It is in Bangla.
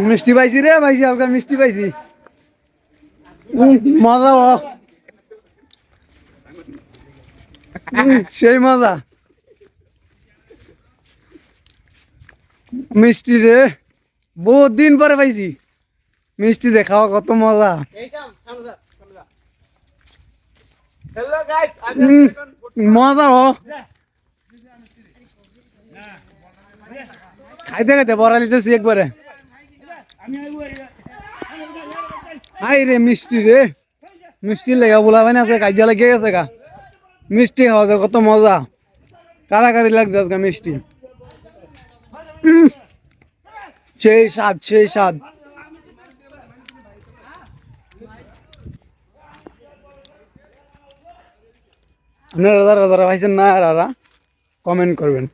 মিষ্টি পাইছি রে পাইছি হালকা মিষ্টি পাইছি মজা সেই মজা মিষ্টি রে বহুত দিন পরে পাইছি মিষ্টি রে খাওয়া কত মজা মজা খাইতে খাইতে বড়ালিতেছি একবারে হাই রে মিষ্টি রে মিষ্টি লেগা বলা ভাই না কাজা লেগে গেছে গা মিষ্টি খাওয়া যায় কত মজা কারাকারি লাগছে আজকে মিষ্টি সেই স্বাদ সেই স্বাদ আপনারা যারা যারা ভাইছেন না আর কমেন্ট করবেন।